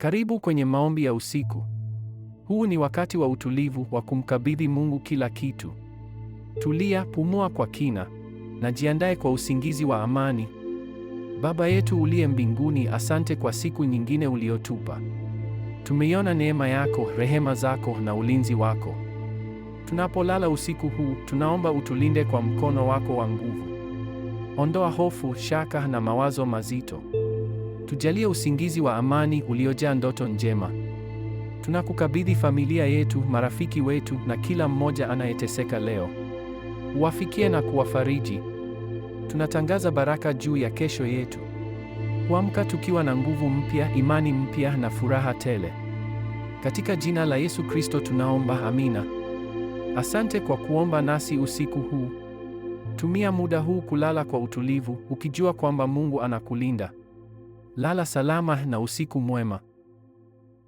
Karibu kwenye maombi ya usiku. Huu ni wakati wa utulivu wa kumkabidhi Mungu kila kitu. Tulia, pumua kwa kina na jiandae kwa usingizi wa amani. Baba yetu uliye mbinguni, asante kwa siku nyingine uliotupa. Tumeiona neema yako, rehema zako na ulinzi wako. Tunapolala usiku huu, tunaomba utulinde kwa mkono wako wa nguvu. Ondoa hofu, shaka na mawazo mazito. Tujalie usingizi wa amani uliojaa ndoto njema. Tunakukabidhi familia yetu, marafiki wetu na kila mmoja anayeteseka leo. Uwafikie na kuwafariji. Tunatangaza baraka juu ya kesho yetu. Kuamka tukiwa na nguvu mpya, imani mpya na furaha tele. Katika jina la Yesu Kristo tunaomba, amina. Asante kwa kuomba nasi usiku huu. Tumia muda huu kulala kwa utulivu, ukijua kwamba Mungu anakulinda. Lala salama na usiku mwema.